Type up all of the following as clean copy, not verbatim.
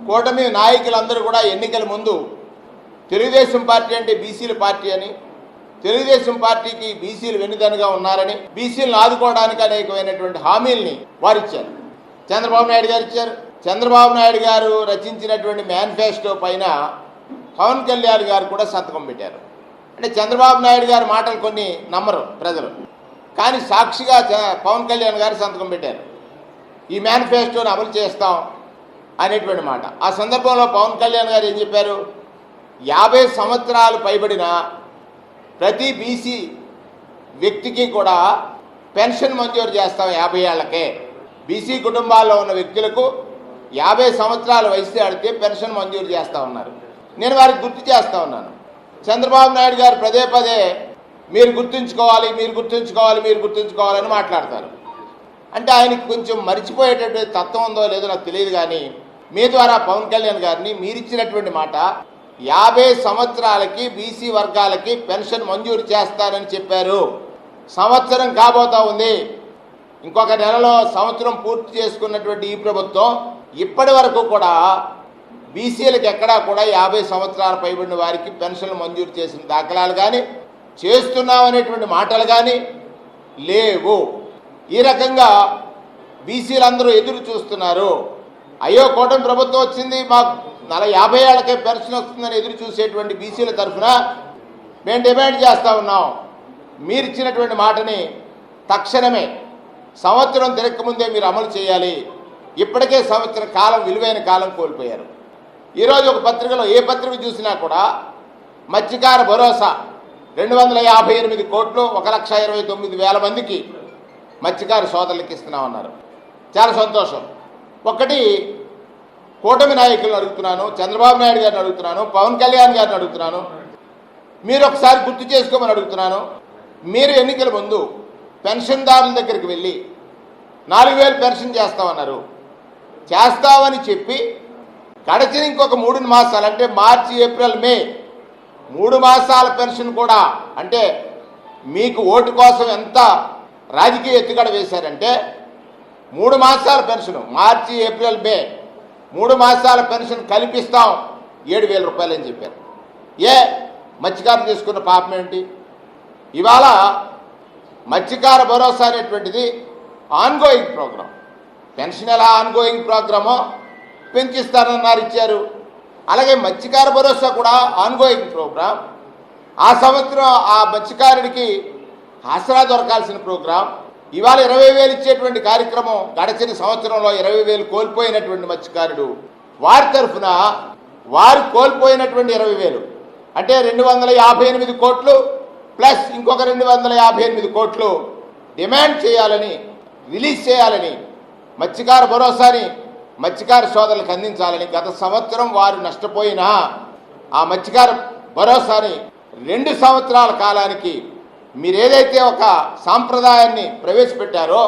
కూటమి నాయకులందరూ కూడా ఎన్నికల ముందు తెలుగుదేశం పార్టీ అంటే బీసీల పార్టీ అని, తెలుగుదేశం పార్టీకి బీసీలు వెన్నుదన్నుగా ఉన్నారని, బీసీలను ఆదుకోవడానికి అనేకమైనటువంటి హామీల్ని వారు ఇచ్చారు. చంద్రబాబు నాయుడు గారు ఇచ్చారు. చంద్రబాబు నాయుడు గారు రచించినటువంటి మేనిఫెస్టో పైన పవన్ కళ్యాణ్ గారు కూడా సంతకం పెట్టారు. అంటే చంద్రబాబు నాయుడు గారి మాటలు కొన్ని నమ్మరు ప్రజలు, కానీ సాక్షిగా పవన్ కళ్యాణ్ గారు సంతకం పెట్టారు. ఈ మేనిఫెస్టోని అమలు చేస్తాం అనేటువంటి మాట. ఆ సందర్భంలో పవన్ కళ్యాణ్ గారు ఏం చెప్పారు? 50 సంవత్సరాలు పైబడిన ప్రతి బీసీ వ్యక్తికి కూడా పెన్షన్ మంజూరు చేస్తాం 50 ఏళ్లకే. బీసీ కుటుంబాల్లో ఉన్న వ్యక్తులకు 50 సంవత్సరాల వయసు ఆడితే పెన్షన్ మంజూరు చేస్తూ ఉన్నారు. నేను వారికి గుర్తు చేస్తూ ఉన్నాను. చంద్రబాబు నాయుడు గారు పదే పదే మీరు గుర్తుంచుకోవాలి, మీరు గుర్తుంచుకోవాలి, మీరు గుర్తుంచుకోవాలని మాట్లాడతారు. అంటే ఆయనకి కొంచెం మరిచిపోయేటటువంటి తత్వం ఉందో లేదో నాకు తెలియదు, కానీ మీ ద్వారా పవన్ కళ్యాణ్ గారిని మీరిచ్చినటువంటి మాట 50 సంవత్సరాలకి బీసీ వర్గాలకి పెన్షన్ మంజూరు చేస్తానని చెప్పారు. సంవత్సరం కాబోతా ఉంది. ఇంకొక నెలలో సంవత్సరం పూర్తి చేసుకున్నటువంటి ఈ ప్రభుత్వం ఇప్పటి వరకు కూడా బీసీలకు ఎక్కడా కూడా 50 సంవత్సరాల పైబడిన వారికి పెన్షన్లు మంజూరు చేసిన దాఖలాలు కానీ, చేస్తున్నామనేటువంటి మాటలు కానీ లేవు. ఈ రకంగా బీసీలందరూ ఎదురు చూస్తున్నారు. అయ్యో కూటమి ప్రభుత్వం వచ్చింది, మాకు 50 ఏళ్లకే పెన్షన్ వస్తుందని ఎదురు చూసేటువంటి బీసీల తరఫున మేము డిమాండ్ చేస్తూ ఉన్నాం. మీరు ఇచ్చినటువంటి మాటని తక్షణమే సంవత్సరం తిరగకముందే మీరు అమలు చేయాలి. ఇప్పటికే సంవత్సర కాలం, విలువైన కాలం కోల్పోయారు. ఈరోజు ఒక పత్రికలో ఏ పత్రిక చూసినా కూడా మత్స్యకార భరోసా 258 కోట్లు 1,29,000 మందికి మత్స్యకార సోదరులకు ఇస్తున్నామన్నారు. చాలా సంతోషం. ఒకటి కూటమి నాయకులను అడుగుతున్నాను, చంద్రబాబు నాయుడు గారిని అడుగుతున్నాను, పవన్ కళ్యాణ్ గారిని అడుగుతున్నాను, మీరు ఒకసారి గుర్తు చేసుకోమని అడుగుతున్నాను. మీరు ఎన్నికల ముందు పెన్షన్దారుల దగ్గరికి వెళ్ళి 4,000 పెన్షన్ చేస్తామన్నారు. చేస్తామని చెప్పి గడిచిన ఇంకొక 3 మాసాలు అంటే మార్చి, ఏప్రిల్, మే 3 మాసాల పెన్షన్ కూడా, అంటే మీకు ఓటు కోసం ఎంత రాజకీయ ఎత్తుగడ వేశారంటే 3 మాసాల పెన్షన్, మార్చి, ఏప్రిల్, మే 3 మాసాల పెన్షన్ కల్పిస్తాం 7,000 రూపాయలు అని చెప్పారు. మత్స్యకారం చేసుకున్న పాపం ఏంటి? ఇవాళ మత్స్యకార భరోసా అనేటువంటిది ఆన్గోయింగ్ ప్రోగ్రాం. పెన్షన్ ఎలా ఆన్గోయింగ్ ప్రోగ్రామో పెంచిస్తారన్నారు, ఇచ్చారు. అలాగే మత్స్యకార భరోసా కూడా ఆన్గోయింగ్ ప్రోగ్రాం. ఆ సంవత్సరం ఆ మత్స్యకారుడికి ఆసరా దొరకాల్సిన ప్రోగ్రాం. ఇవాళ 20,000 ఇచ్చేటువంటి కార్యక్రమం గడిచిన సంవత్సరంలో 20,000 కోల్పోయినటువంటి మత్స్యకారుడు వారి తరఫున వారు కోల్పోయినటువంటి 20,000 అంటే 258 కోట్లు ప్లస్ ఇంకొక 258 కోట్లు డిమాండ్ చేయాలని, రిలీజ్ చేయాలని, మత్స్యకార భరోసాని మత్స్యకార సోదరులకు అందించాలని, గత సంవత్సరం వారు నష్టపోయిన ఆ మత్స్యకార భరోసాని 2 సంవత్సరాల కాలానికి మీరు ఏదైతే ఒక సాంప్రదాయాన్ని ప్రవేశపెట్టారో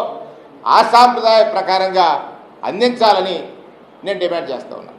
ఆ సాంప్రదాయ ప్రకారంగా అందించాలని నేను డిమాండ్ చేస్తా ఉన్నాను.